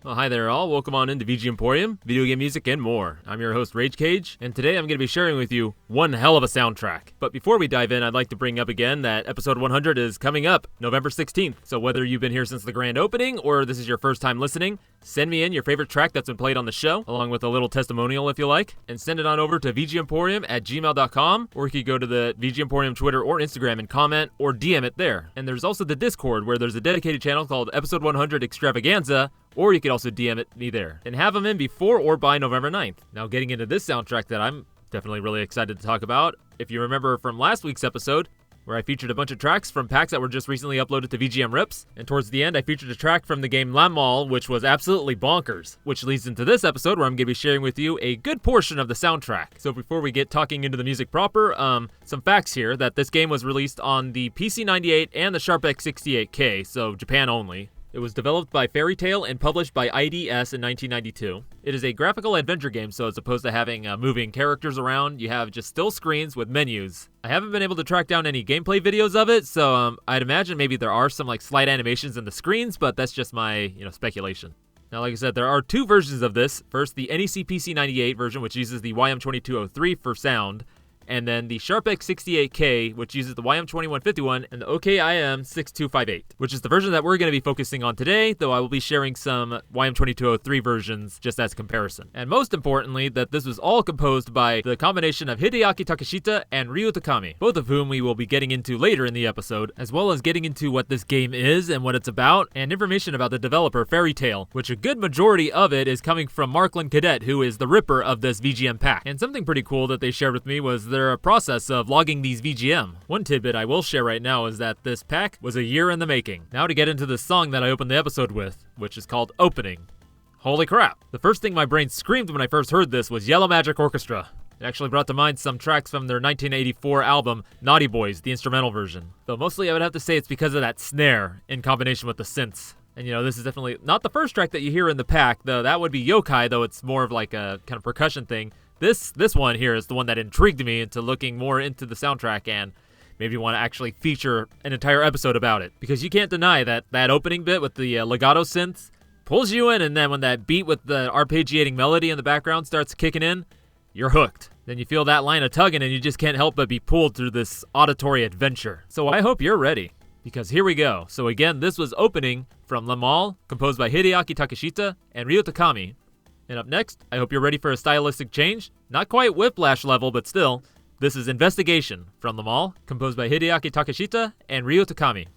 Well, hi there all, welcome on into VG Emporium, video game music and more. I'm your host Rage Cage, and today I'm going to be sharing with you one hell of a soundtrack. But before we dive in, I'd like to bring up again that episode 100 is coming up November 16th. So whether you've been here since the grand opening or this is your first time listening, send me in your favorite track that's been played on the show, along with a little testimonial if you like, and send it on over to vgemporium@gmail.com, or you can go to the VG Emporium Twitter or Instagram and comment or DM it there. And there's also the Discord where there's a dedicated channel called Episode 100 Extravaganza, or you could also DM it me there. And have them in before or by November 9th. Now getting into this soundtrack that I'm definitely really excited to talk about. If you remember from last week's episode, where I featured a bunch of tracks from packs that were just recently uploaded to VGM Rips, and towards the end I featured a track from the game Lam-Mal, which was absolutely bonkers, which leads into this episode where I'm going to be sharing with you a good portion of the soundtrack. So before we get talking into the music proper, some facts here, that this game was released on the PC-98 and the Sharp X68K, so Japan only. It was developed by Fairy Tail and published by IDS in 1992. It is a graphical adventure game, so as opposed to having moving characters around, you have just still screens with menus. I haven't been able to track down any gameplay videos of it, so I'd imagine maybe there are some slight animations in the screens, but that's just my speculation. Now, like I said, there are two versions of this. First, the NEC PC-98 version, which uses the YM2203 for sound, and then the Sharp X68K, which uses the YM2151 and the OKIM6258, which is the version that we're going to be focusing on today, though I will be sharing some YM2203 versions just as comparison. And most importantly, that this was all composed by the combination of Hideaki Takashita and Ryu Takami, both of whom we will be getting into later in the episode, as well as getting into what this game is and what it's about, and information about the developer Fairy Tail, which a good majority of it is coming from Markland Cadet, who is the ripper of this VGM pack. And something pretty cool that they shared with me was their process of logging these VGM. One tidbit I will share right now is that this pack was a year in the making. Now to get into the song that I opened the episode with, which is called Opening. Holy crap. The first thing my brain screamed when I first heard this was Yellow Magic Orchestra. It actually brought to mind some tracks from their 1984 album, Naughty Boys, the instrumental version. Though mostly I would have to say it's because of that snare in combination with the synths. And this is definitely not the first track that you hear in the pack, though that would be Yokai, though it's more of a kind of percussion thing. This one here is the one that intrigued me into looking more into the soundtrack and maybe want to actually feature an entire episode about it. Because you can't deny that opening bit with the legato synths pulls you in, and then when that beat with the arpeggiating melody in the background starts kicking in, you're hooked. Then you feel that line of tugging and you just can't help but be pulled through this auditory adventure. So I hope you're ready, because here we go. So again, this was Opening from Lam-Mal, composed by Hideaki Takashita and Ryu Takami. And up next, I hope you're ready for a stylistic change. Not quite Whiplash level, but still. This is Investigation from Lam-Mal, composed by Hideaki Takashita and Ryu Takami.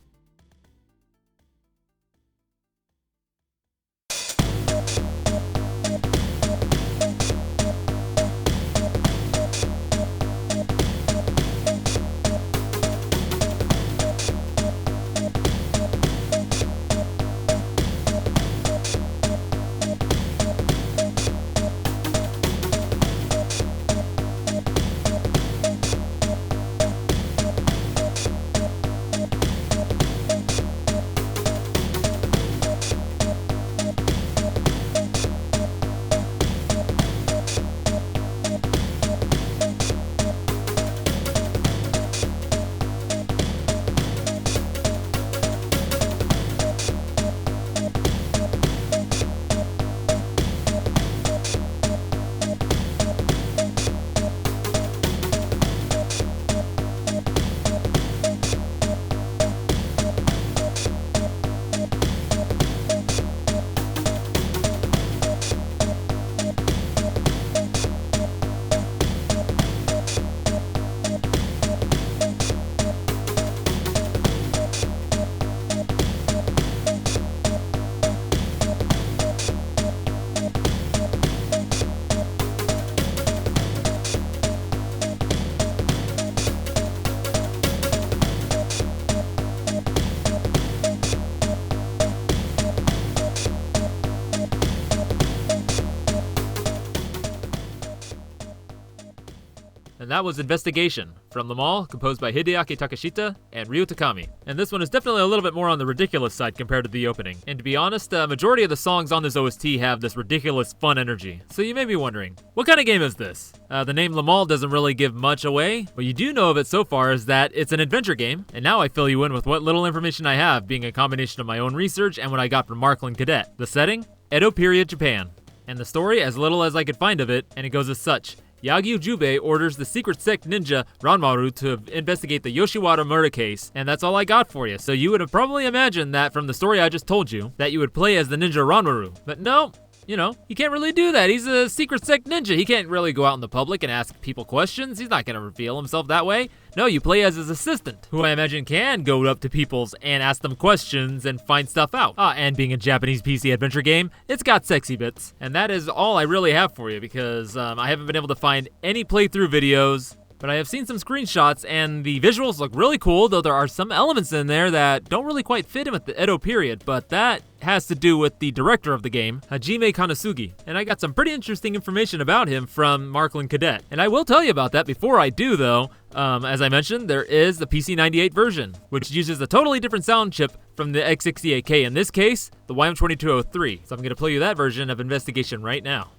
And that was Investigation from Lam-Mal, composed by Hideaki Takashita and Ryu Takami. And this one is definitely a little bit more on the ridiculous side compared to the opening. And to be honest, the majority of the songs on this OST have this ridiculous fun energy. So you may be wondering, what kind of game is this? The name Lam-Mal doesn't really give much away. What you do know of it so far is that it's an adventure game, and now I fill you in with what little information I have, being a combination of my own research and what I got from Markland Cadet. The setting? Edo period Japan. And the story, as little as I could find of it, and it goes as such. Yagyu Jubei orders the secret sect ninja Ranmaru to investigate the Yoshiwara murder case, and that's all I got for you. So you would have probably imagined that from the story I just told you, that you would play as the ninja Ranmaru. But no, you can't really do that. He's a secret sect ninja. He can't really go out in the public and ask people questions. He's not going to reveal himself that way. No, you play as his assistant, who I imagine can go up to peoples and ask them questions and find stuff out. And being a Japanese PC adventure game, it's got sexy bits. And that is all I really have for you, because I haven't been able to find any playthrough videos, But I have seen some screenshots and the visuals look really cool, though there are some elements in there that don't really quite fit in with the Edo period, but that has to do with the director of the game, Hajime Kanasugi. And I got some pretty interesting information about him from Markland Cadet. And I will tell you about that. Before I do though, as I mentioned, there is the PC98 version, which uses a totally different sound chip from the X68K, in this case, the YM2203. So I'm going to play you that version of Investigation right now.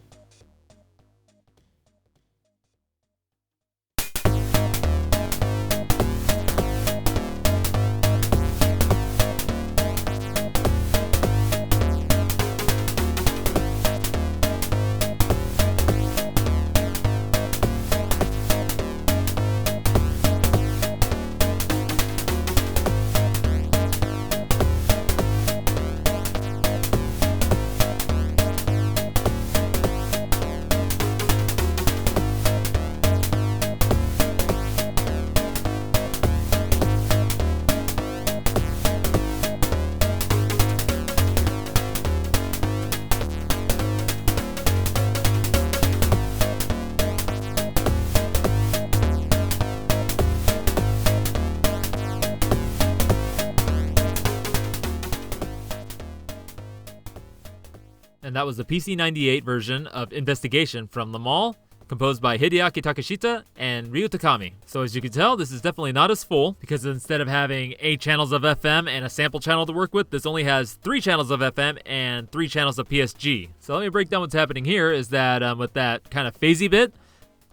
And that was the PC98 version of Investigation from Lam-Mal, composed by Hideaki Takashita and Ryu Takami. So as you can tell, this is definitely not as full, because instead of having 8 channels of FM and a sample channel to work with, this only has 3 channels of FM and 3 channels of PSG. So let me break down what's happening here, is that with that kind of phasey bit,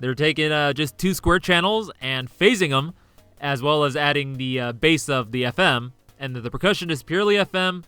they're taking just 2 square channels and phasing them, as well as adding the bass of the FM, and the percussion is purely FM,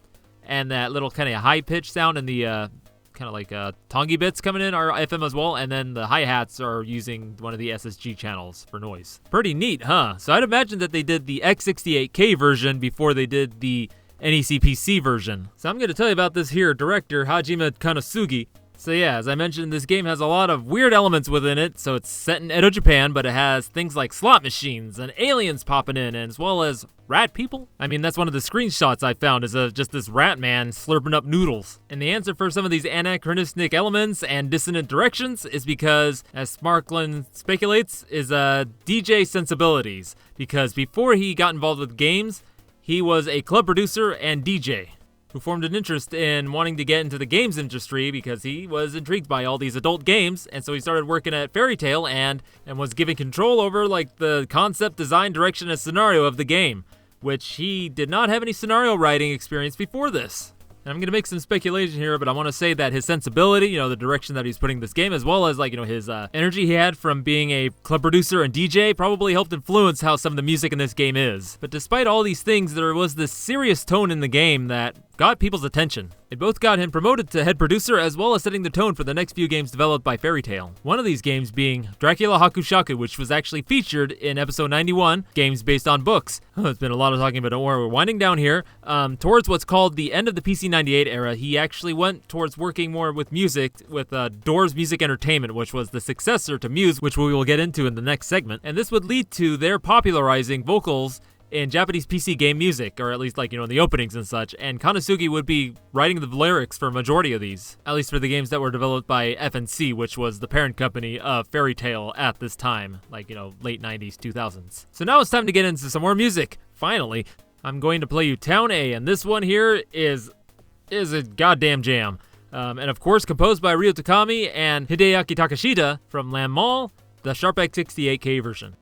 and that little kind of high-pitched sound and the kind of like tongi bits coming in are FM as well, and then the hi-hats are using one of the SSG channels for noise. Pretty neat, huh? So I'd imagine that they did the X68K version before they did the NEC PC version. So I'm going to tell you about this here director, Hajime Kanasugi. So yeah, as I mentioned, this game has a lot of weird elements within it. So it's set in Edo, Japan, but it has things like slot machines and aliens popping in, and as well as rat people. I mean, that's one of the screenshots I found, is just this rat man slurping up noodles. And the answer for some of these anachronistic elements and dissonant directions is because, as Smarkland speculates, is DJ sensibilities. Because before he got involved with games, he was a club producer and DJ who formed an interest in wanting to get into the games industry because he was intrigued by all these adult games, and so he started working at Fairy Tail and was given control over like the concept, design, direction, and scenario of the game, which he did not have any scenario writing experience before this. And I'm going to make some speculation here, but I want to say that his sensibility, the direction that he's putting this game, as well as his energy he had from being a club producer and DJ, probably helped influence how some of the music in this game is. But despite all these things, there was this serious tone in the game that got people's attention. It both got him promoted to head producer, as well as setting the tone for the next few games developed by Fairy Tail. One of these games being Dracula Hakushaku, which was actually featured in episode 91, games based on books. It's been a lot of talking, but don't worry, we're winding down here. Towards what's called the end of the PC98 era, he actually went towards working more with music with Doors Music Entertainment, which was the successor to Muse, which we will get into in the next segment. And this would lead to their popularizing vocals in Japanese PC game music, or at least in the openings and such, and Kanasugi would be writing the lyrics for a majority of these, at least for the games that were developed by FNC, which was the parent company of Fairy Tail at this time, late 90s, 2000s. So now it's time to get into some more music. Finally, I'm going to play you Town A, and this one here is a goddamn jam. And of course, composed by Ryo Takami and Hideaki Takashita from Lam-Mal, the Sharp X68K version.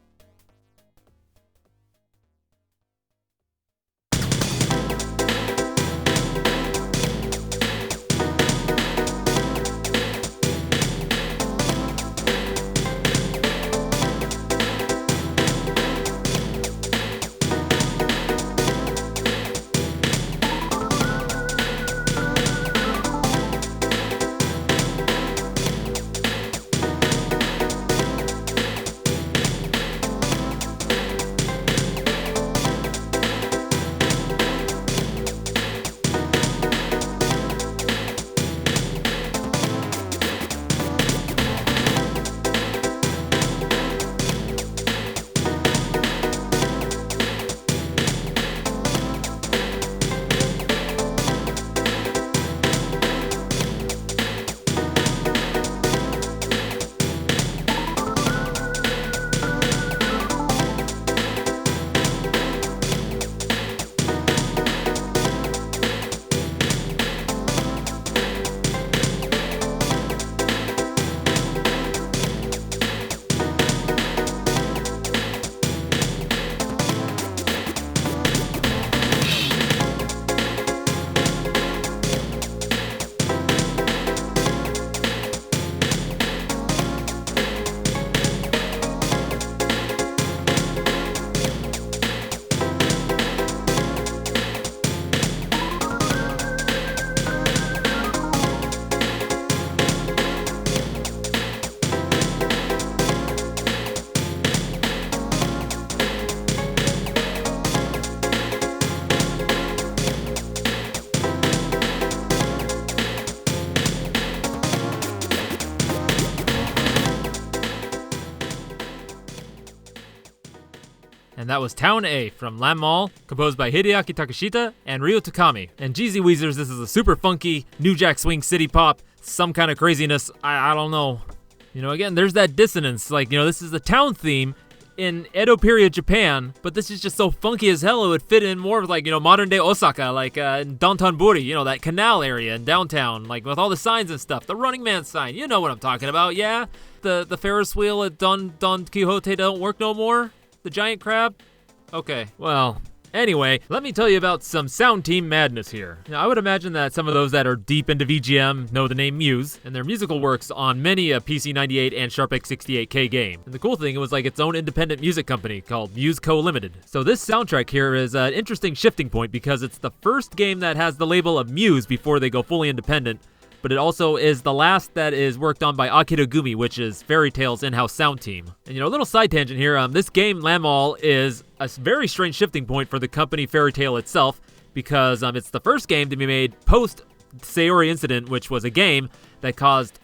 and that was Town A from Lam-Mal, composed by Hideaki Takashita and Ryo Takami. And Jeezy Weezers, this is a super funky New Jack Swing city pop, some kind of craziness, I don't know. Again, there's that dissonance, this is the town theme in Edo period Japan, but this is just so funky as hell. It would fit in more with modern day Osaka, in downtown Buri, that canal area in downtown, with all the signs and stuff. The Running Man sign, you know what I'm talking about, yeah? The Ferris wheel at Don Quixote don't work no more? The giant crab? Okay, well, anyway, let me tell you about some sound team madness here. Now, I would imagine that some of those that are deep into VGM know the name Muse, and their musical works on many a PC98 and Sharp X68K game. And the cool thing, it was its own independent music company called Muse Co. Limited. So this soundtrack here is an interesting shifting point because it's the first game that has the label of Muse before they go fully independent, but it also is the last that is worked on by Akira Gumi, which is Fairy Tail's in-house sound team. And a little side tangent here, this game, Lam-Mal, is a very strange shifting point for the company Fairy Tail itself, because it's the first game to be made post-Sayori Incident, which was a game that caused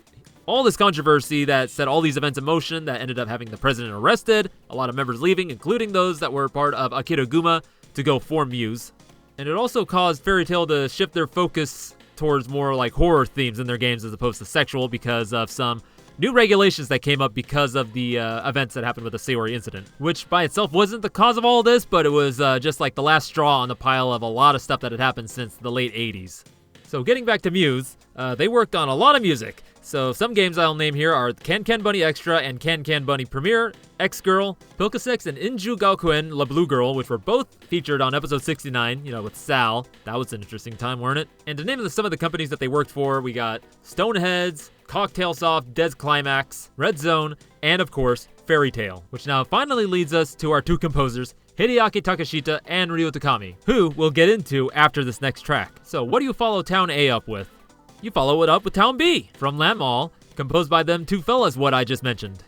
all this controversy that set all these events in motion, that ended up having the president arrested, a lot of members leaving, including those that were part of Akira Guma, to go form Muse. And it also caused Fairy Tail to shift their focus towards more horror themes in their games as opposed to sexual because of some new regulations that came up because of the events that happened with the Sayori Incident, which by itself wasn't the cause of all this, but it was just the last straw on the pile of a lot of stuff that had happened since the late 80s. So getting back to Muse, they worked on a lot of music. So some games I'll name here are Can Can Bunny Extra and Can Can Bunny Premiere, X-Girl, Pilkasix, and Inju Gaokuen La Blue Girl, which were both featured on episode 69, with Sal. That was an interesting time, weren't it? And to name some of the companies that they worked for, we got Stoneheads, Cocktail Soft, Dead Climax, Red Zone, and of course, Fairy Tail, which now finally leads us to our two composers, Hideaki Takashita and Ryo Takami, who we'll get into after this next track. So what do you follow Town A up with? You follow it up with Town B from Lam-Mal, composed by them two fellas what I just mentioned.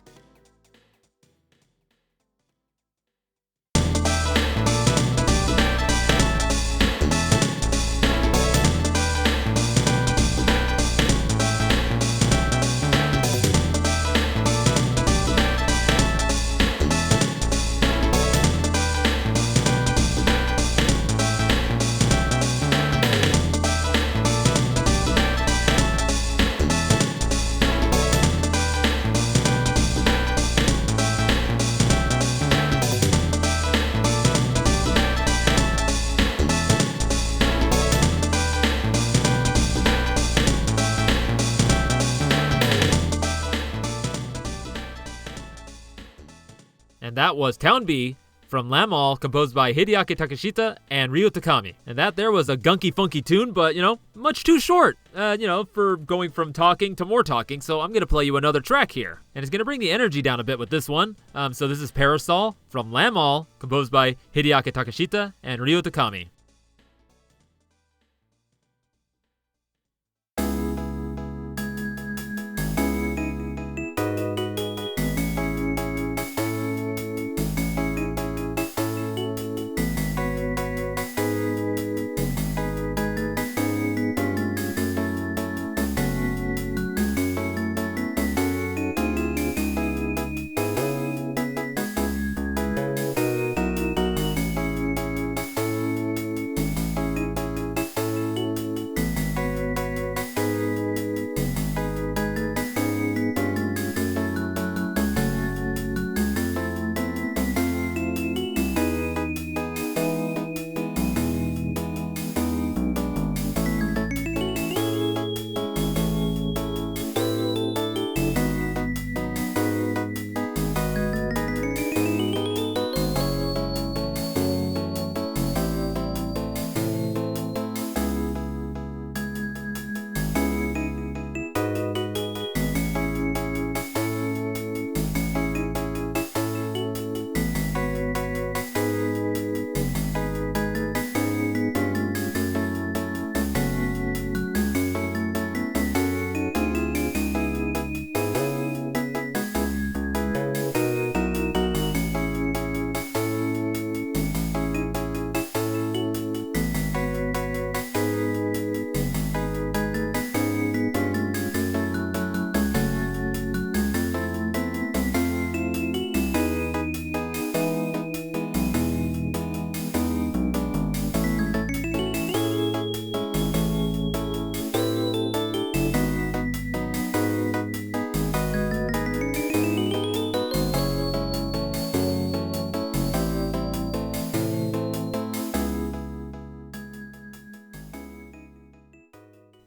And that was Town B from Lam-Mal, composed by Hideaki Takashita and Ryo Takami. And that there was a gunky funky tune, but, much too short, for going from talking to more talking. So I'm going to play you another track here. And it's going to bring the energy down a bit with this one. So this is Parasol from Lam-Mal, composed by Hideaki Takashita and Ryo Takami.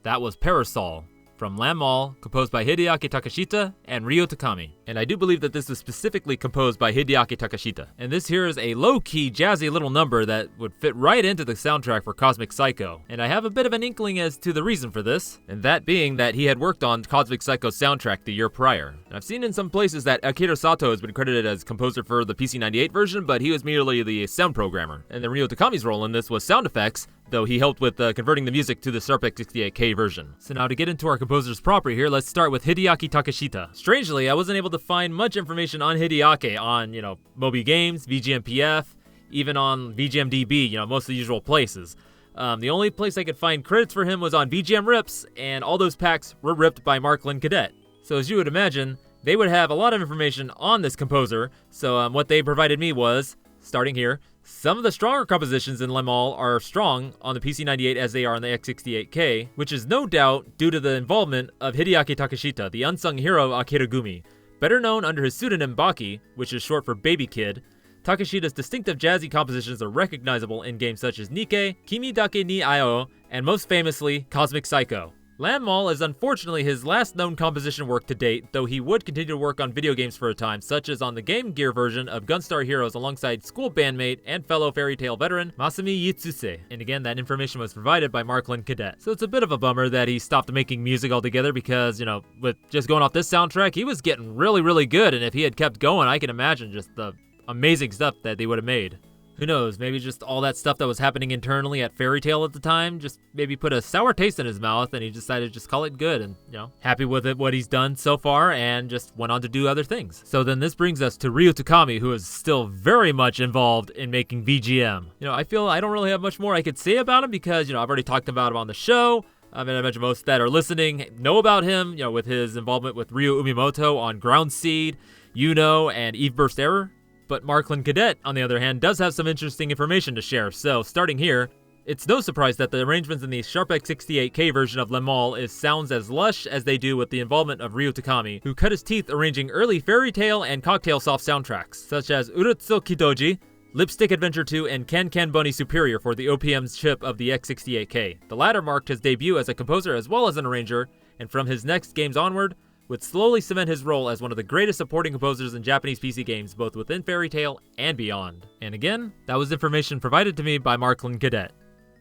That was Parasol from Lam-Mal, composed by Hideaki Takashita and Ryo Takami. And I do believe that this was specifically composed by Hideaki Takashita. And this here is a low-key, jazzy little number that would fit right into the soundtrack for Cosmic Psycho. And I have a bit of an inkling as to the reason for this, and that being that he had worked on Cosmic Psycho's soundtrack the year prior. And I've seen in some places that Akira Sato has been credited as composer for the PC-98 version, but he was merely the sound programmer. And then Ryo Takami's role in this was sound effects, though he helped with converting the music to the Sharp X68K version. So now to get into our composers proper here, let's start with Hideaki Takashita. Strangely, I wasn't able to find much information on Hideaki on, Moby Games, VGMPF, even on VGMDB, most of the usual places. The only place I could find credits for him was on VGM Rips, and all those packs were ripped by Marklin Cadet. So as you would imagine, they would have a lot of information on this composer, so what they provided me was, starting here, some of the stronger compositions in Lam-Mal are strong on the PC-98 as they are on the X68K, which is no doubt due to the involvement of Hideaki Takashita, the unsung hero of Akiragumi. Better known under his pseudonym Baki, which is short for Baby Kid, Takashita's distinctive jazzy compositions are recognizable in games such as Nikke, Kimi Dake ni Ayo, and most famously, Cosmic Psycho. Lam-Mal is unfortunately his last known composition work to date, though he would continue to work on video games for a time, such as on the Game Gear version of Gunstar Heroes alongside school bandmate and fellow Fairy Tail veteran Masami Yitsuse. And again, that information was provided by Marklin Cadet. So it's a bit of a bummer that he stopped making music altogether because, with just going off this soundtrack, he was getting really, really good, and if he had kept going, I can imagine just the amazing stuff that they would have made. Who knows, maybe just all that stuff that was happening internally at Fairy Tail at the time just maybe put a sour taste in his mouth and he decided to just call it good and, happy with it, what he's done so far, and just went on to do other things. So then this brings us to Ryo Takami, who is still very much involved in making VGM. I feel I don't really have much more I could say about him because, I've already talked about him on the show. I imagine most that are listening know about him, with his involvement with Ryo Umimoto on Ground Seed, and Eve Burst Error. But Marklin Cadet, on the other hand, does have some interesting information to share, so starting here, it's no surprise that the arrangements in the Sharp X68K version of Lam-Mal sounds as lush as they do with the involvement of Ryo Takami, who cut his teeth arranging early Fairy Tail and Cocktail Soft soundtracks, such as Urutsu Kidoji, Lipstick Adventure 2, and Ken Ken Bunny Superior for the OPM's chip of the X68K. The latter marked his debut as a composer as well as an arranger, and from his next games onward, would slowly cement his role as one of the greatest supporting composers in Japanese PC games, both within Fairy Tail and beyond. And again, that was information provided to me by Marklin Cadet.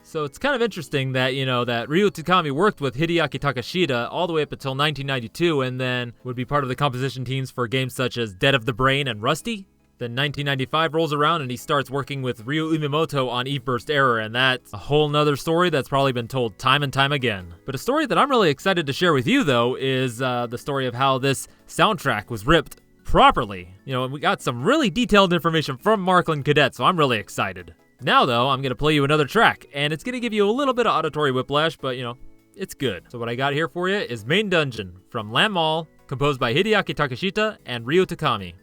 So it's kind of interesting that, that Ryo Takami worked with Hideaki Takashita all the way up until 1992 and then would be part of the composition teams for games such as Dead of the Brain and Rusty. Then 1995 rolls around and he starts working with Ryo Umimoto on Eve Burst Error, and that's a whole nother story that's probably been told time and time again. But a story that I'm really excited to share with you, though, is the story of how this soundtrack was ripped properly. And we got some really detailed information from Marklin Cadet, so I'm really excited. Now, though, I'm going to play you another track, and it's going to give you a little bit of auditory whiplash, but, it's good. So what I got here for you is Main Dungeon from Lam-Mal, composed by Hideaki Takashita and Ryo Takami.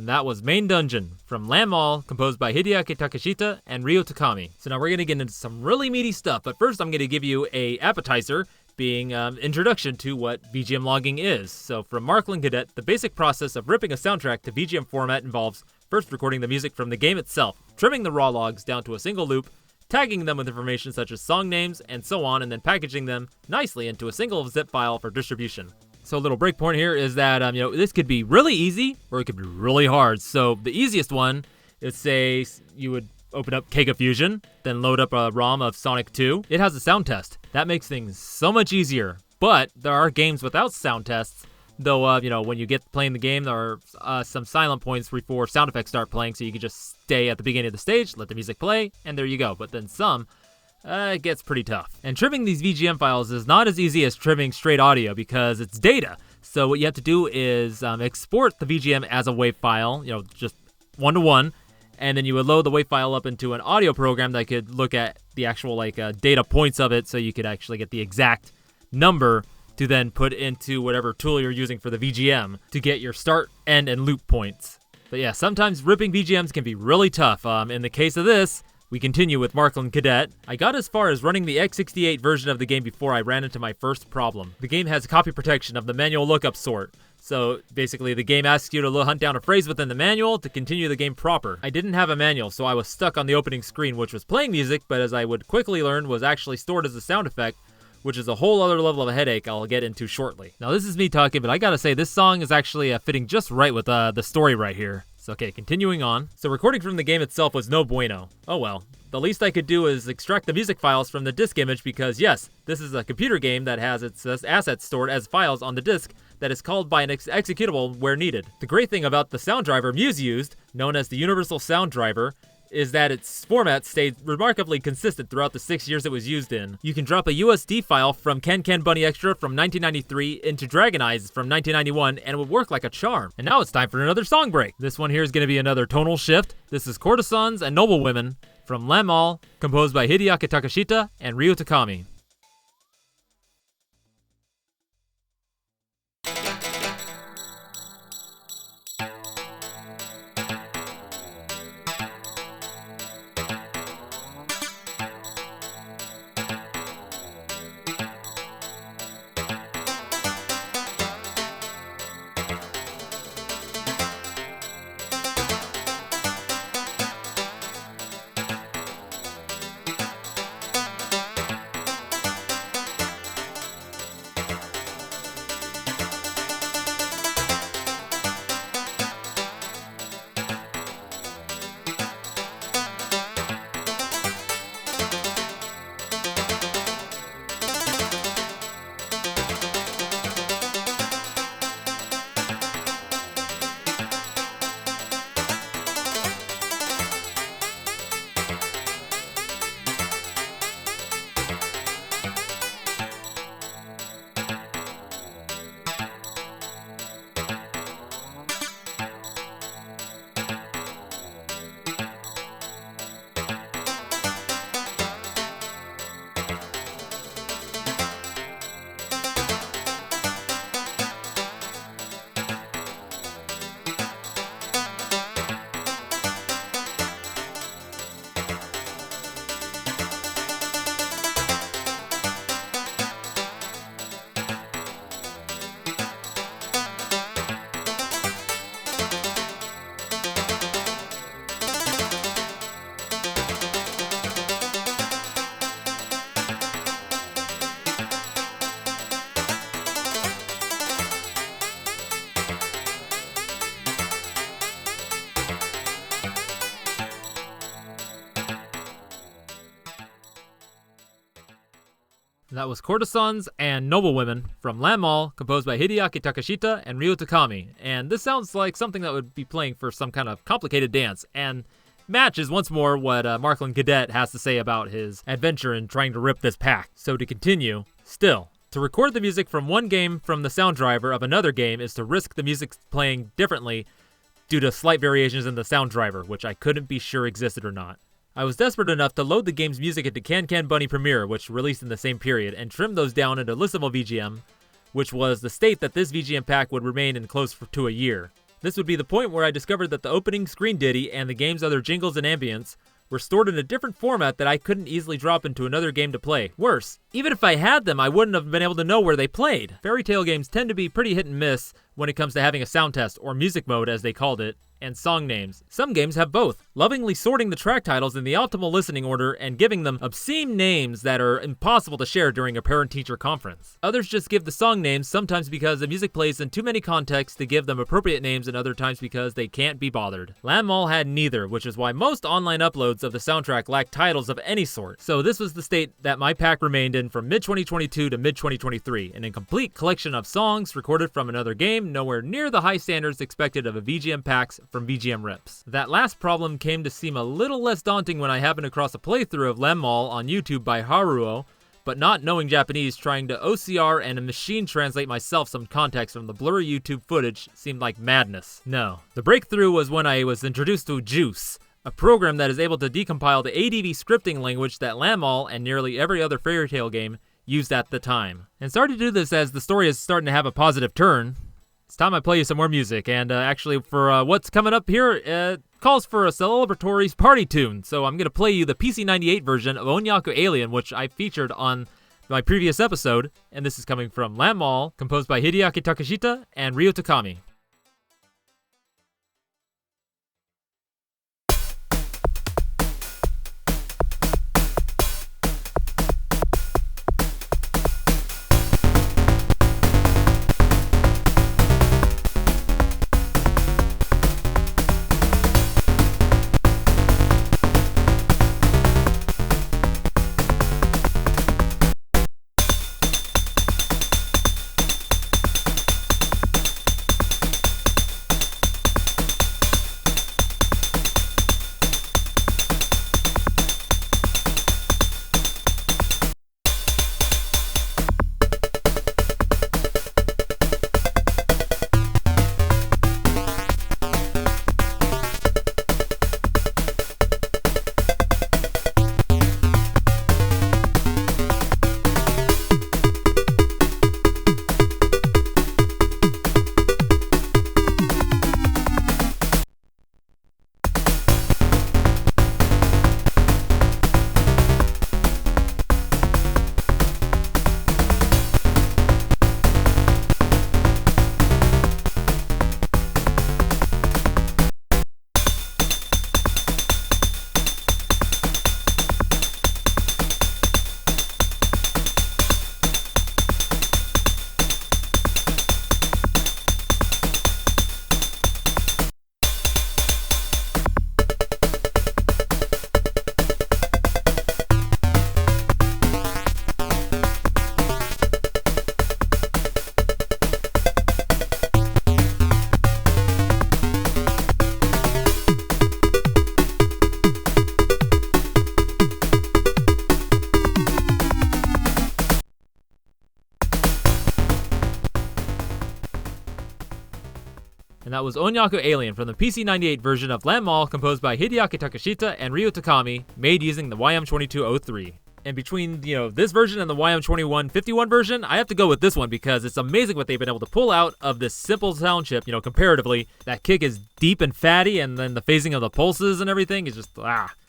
and that was Main Dungeon from Lam-Mal, composed by Hideaki Takashita and Ryo Takami. So now we're going to get into some really meaty stuff, but first I'm going to give you a appetizer, being introduction to what VGM logging is. So from Marklin Cadet, the basic process of ripping a soundtrack to VGM format involves first recording the music from the game itself, trimming the raw logs down to a single loop, tagging them with information such as song names and so on, and then packaging them nicely into a single zip file for distribution. So a little breakpoint here is that this could be really easy or it could be really hard. So the easiest one is, say you would open up Kega Fusion, then load up a ROM of Sonic 2. It has a sound test. That makes things so much easier. But there are games without sound tests, though, when you get playing the game, there are some silent points before sound effects start playing, so you can just stay at the beginning of the stage, let the music play, and there you go. But then some, it gets pretty tough. And trimming these VGM files is not as easy as trimming straight audio because it's data. So what you have to do is export the VGM as a WAV file, just one-to-one, and then you would load the WAV file up into an audio program that could look at the actual data points of it, so you could actually get the exact number to then put into whatever tool you're using for the VGM to get your start, end, and loop points. But yeah, sometimes ripping VGMs can be really tough. In the case of this, we continue with Marklin Cadet. I got as far as running the x68 version of the game before I ran into my first problem. The game has copy protection of the manual lookup sort. So basically the game asks you to hunt down a phrase within the manual to continue the game proper. I didn't have a manual, so I was stuck on the opening screen, which was playing music, but as I would quickly learn was actually stored as a sound effect, which is a whole other level of a headache I'll get into shortly. Now this is me talking, but I gotta say this song is actually fitting just right with the story right here. So okay, continuing on. So recording from the game itself was no bueno. Oh well. The least I could do is extract the music files from the disk image because yes, this is a computer game that has its assets stored as files on the disk that is called by an executable where needed. The great thing about the sound driver Muse used, known as the Universal Sound Driver, is that its format stayed remarkably consistent throughout the 6 years it was used in. You can drop a USD file from Ken Ken Bunny Extra from 1993 into Dragon Eyes from 1991 and it would work like a charm. And now it's time for another song break. This one here is going to be another tonal shift. This is Courtesans and Noblewomen from Lam-Mal, composed by Hideaki Takashita and Ryo Takami. That was Courtesans and Noblewomen from Lam-Mal, composed by Hideaki Takashita and Ryo Takami. And this sounds like something that would be playing for some kind of complicated dance, and matches once more what Marklin Cadet has to say about his adventure in trying to rip this pack. So to continue, still, to record the music from one game from the sound driver of another game is to risk the music playing differently due to slight variations in the sound driver, which I couldn't be sure existed or not. I was desperate enough to load the game's music into Can Can Bunny Premiere, which released in the same period, and trim those down into Listenable VGM, which was the state that this VGM pack would remain in close to a year. This would be the point where I discovered that the opening screen ditty and the game's other jingles and ambience were stored in a different format that I couldn't easily drop into another game to play. Worse, even if I had them, I wouldn't have been able to know where they played. Fairy Tail games tend to be pretty hit and miss when it comes to having a sound test, or music mode as they called it, and song names. Some games have both, lovingly sorting the track titles in the optimal listening order and giving them obscene names that are impossible to share during a parent-teacher conference. Others just give the song names, sometimes because the music plays in too many contexts to give them appropriate names, and other times because they can't be bothered. Lam-Mal had neither, which is why most online uploads of the soundtrack lack titles of any sort. So this was the state that my pack remained in from mid-2022 to mid-2023, an incomplete collection of songs recorded from another game, nowhere near the high standards expected of a VGM packs from VGM rips. That last problem came to seem a little less daunting when I happened across a playthrough of Lam-Mal on YouTube by Haruo, but not knowing Japanese, trying to OCR and machine translate myself some context from the blurry YouTube footage seemed like madness. No. The breakthrough was when I was introduced to Juice, a program that is able to decompile the ADV scripting language that Lam-Mal and nearly every other Fairy Tail game used at the time. And started to do this as the story is starting to have a positive turn. It's time I play you some more music, and actually for what's coming up here, calls for a celebratory party tune, so I'm going to play you the PC98 version of Onyanko Alien, which I featured on my previous episode, and this is coming from Lam-Mal, composed by Hideaki Takashita and Ryo Takami. And that was Onyanko Alien from the PC98 version of Lam-Mal, composed by Hideaki Takashita and Ryo Takami, made using the YM2203. And between, this version and the YM2151 version, I have to go with this one because it's amazing what they've been able to pull out of this simple sound chip, comparatively. That kick is deep and fatty, and then the phasing of the pulses and everything is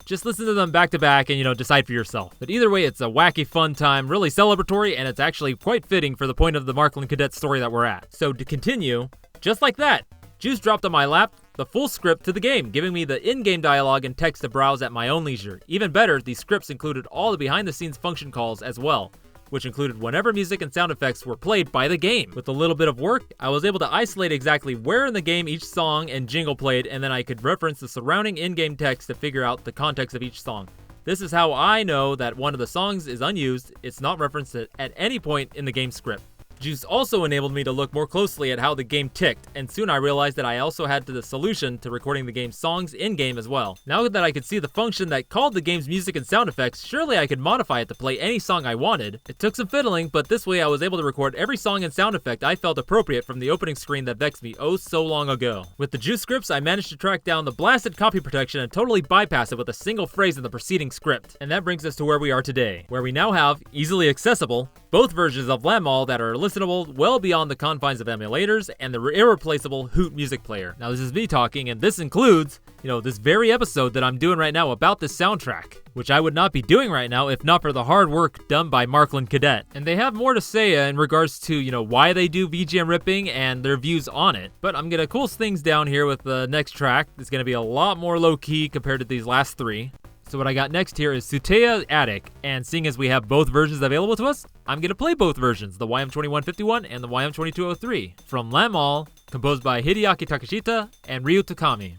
just listen to them back to back and, decide for yourself. But either way, it's a wacky fun time, really celebratory, and it's actually quite fitting for the point of the Markland Cadet story that we're at. So to continue, just like that, Juice dropped on my lap the full script to the game, giving me the in-game dialogue and text to browse at my own leisure. Even better, these scripts included all the behind-the-scenes function calls as well, which included whenever music and sound effects were played by the game. With a little bit of work, I was able to isolate exactly where in the game each song and jingle played, and then I could reference the surrounding in-game text to figure out the context of each song. This is how I know that one of the songs is unused, it's not referenced at any point in the game script. Juice also enabled me to look more closely at how the game ticked, and soon I realized that I also had the solution to recording the game's songs in-game as well. Now that I could see the function that called the game's music and sound effects, surely I could modify it to play any song I wanted. It took some fiddling, but this way I was able to record every song and sound effect I felt appropriate from the opening screen that vexed me oh so long ago. With the Juice scripts, I managed to track down the blasted copy protection and totally bypass it with a single phrase in the preceding script. And that brings us to where we are today, where we now have, easily accessible, both versions of Lam-Mal that are listenable well beyond the confines of emulators and the irreplaceable Hoot music player. Now this is me talking, and this includes, this very episode that I'm doing right now about this soundtrack, which I would not be doing right now if not for the hard work done by Markland Cadet. And they have more to say in regards to, why they do VGM ripping and their views on it. But I'm gonna cool things down here with the next track. It's gonna be a lot more low-key compared to these last three. So what I got next here is Tsutaya Attic, and seeing as we have both versions available to us, I'm going to play both versions, the YM2151 and the YM2203, from Lam-Mal, composed by Hideaki Takashita and Ryu Takami.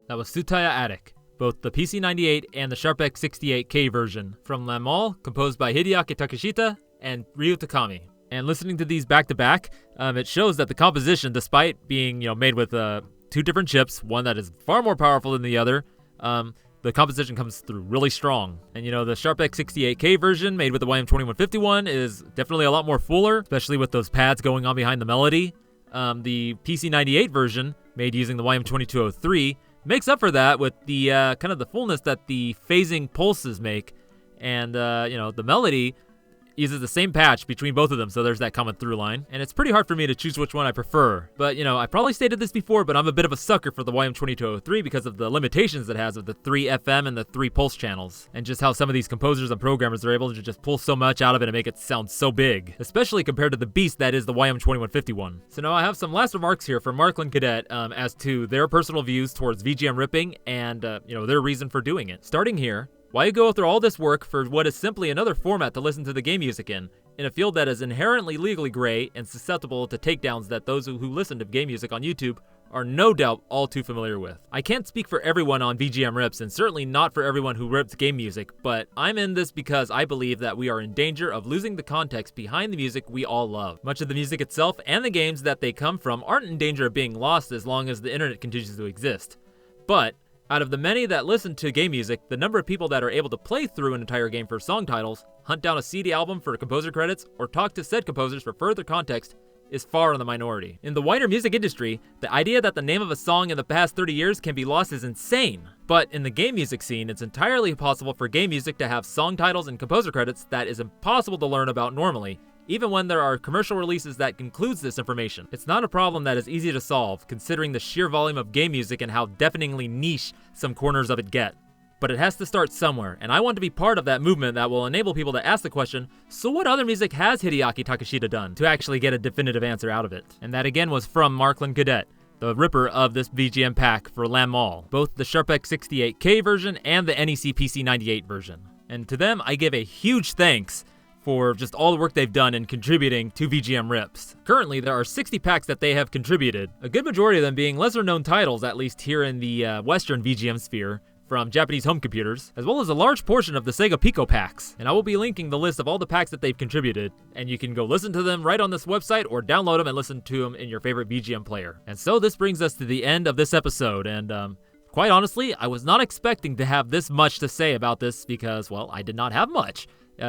That was Tsutaya Attic, both the PC98 and the Sharp X68K version, from Lam-Mal, composed by Hideaki Takashita and Ryu Takami. And listening to these back-to-back, it shows that the composition, despite being made with two different chips, one that is far more powerful than the other, the composition comes through really strong. And the Sharp X68K version made with the YM2151 is definitely a lot more fuller, especially with those pads going on behind the melody. The PC98 version, made using the YM2203, makes up for that with the kind of the fullness that the phasing pulses make. And, the melody uses the same patch between both of them, so there's that common through line. And it's pretty hard for me to choose which one I prefer. But, I probably stated this before, but I'm a bit of a sucker for the YM2203 because of the limitations it has with the 3 FM and the 3 pulse channels, and just how some of these composers and programmers are able to just pull so much out of it and make it sound so big, especially compared to the beast that is the YM2151. So now I have some last remarks here from Markland Cadet as to their personal views towards VGM ripping and, their reason for doing it. Starting here, why go through all this work for what is simply another format to listen to the game music in a field that is inherently legally gray and susceptible to takedowns that those who listen to game music on YouTube are no doubt all too familiar with. I can't speak for everyone on VGM Rips, and certainly not for everyone who rips game music, but I'm in this because I believe that we are in danger of losing the context behind the music we all love. Much of the music itself and the games that they come from aren't in danger of being lost as long as the internet continues to exist. But out of the many that listen to game music, the number of people that are able to play through an entire game for song titles, hunt down a CD album for composer credits, or talk to said composers for further context is far in the minority. In the wider music industry, the idea that the name of a song in the past 30 years can be lost is insane. But in the game music scene, it's entirely possible for game music to have song titles and composer credits that is impossible to learn about normally, even when there are commercial releases that includes this information. It's not a problem that is easy to solve, considering the sheer volume of game music and how deafeningly niche some corners of it get. But it has to start somewhere, and I want to be part of that movement that will enable people to ask the question, so what other music has Hideaki Takashita done, to actually get a definitive answer out of it? And that again was from Marklin Cadet, the ripper of this VGM pack for Lam-Mal, both the Sharpex 68K version and the NEC PC98 version. And to them, I give a huge thanks for just all the work they've done in contributing to VGM Rips. Currently, there are 60 packs that they have contributed, a good majority of them being lesser-known titles, at least here in the Western VGM sphere, from Japanese home computers, as well as a large portion of the Sega Pico packs. And I will be linking the list of all the packs that they've contributed, and you can go listen to them right on this website or download them and listen to them in your favorite VGM player. And so this brings us to the end of this episode, and quite honestly, I was not expecting to have this much to say about this because, well, I did not have much.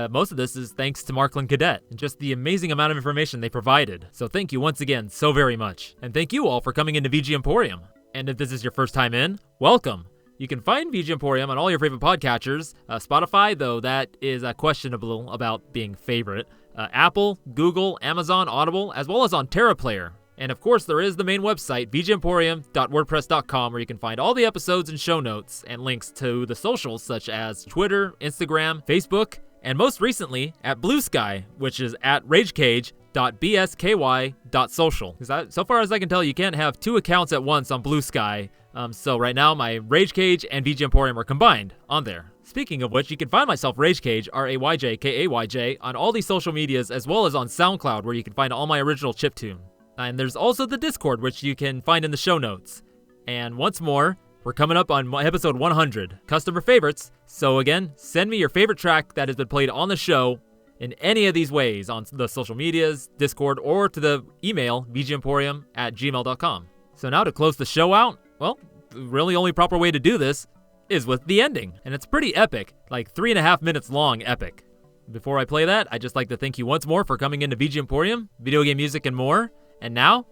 Most of this is thanks to Marklin Cadet and just the amazing amount of information they provided. So thank you once again so very much. And thank you all for coming into VG Emporium. And if this is your first time in, welcome. You can find VG Emporium on all your favorite podcatchers. Spotify, though, that is questionable about being favorite. Apple, Google, Amazon, Audible, as well as on TerraPlayer. And of course, there is the main website, vgemporium.wordpress.com, where you can find all the episodes and show notes and links to the socials such as Twitter, Instagram, Facebook, and most recently at Blue Sky, which is at ragecage.bsky.social. So far as I can tell, you can't have two accounts at once on Blue Sky. So right now, my Rage Cage and VG Emporium are combined on there. Speaking of which, you can find myself Rage Cage, RAYJKAYJ, on all these social medias, as well as on SoundCloud, where you can find all my original chiptune. And there's also the Discord, which you can find in the show notes. And once more, we're coming up on episode 100, customer favorites. So again, send me your favorite track that has been played on the show in any of these ways, on the social medias, Discord, or to the email, vgemporium@gmail.com. So now to close the show out, well, the really only proper way to do this is with the ending. And it's pretty epic, like 3.5 minutes long epic. Before I play that, I'd just like to thank you once more for coming into VG Emporium, video game music and more. And now,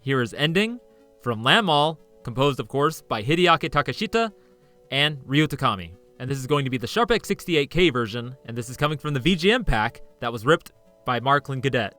here is Ending from Lam-Mal, composed of course by Hideaki Takashita and Ryu Takami. And this is going to be the Sharpex 68K version, and this is coming from the VGM pack that was ripped by Marklin Cadet.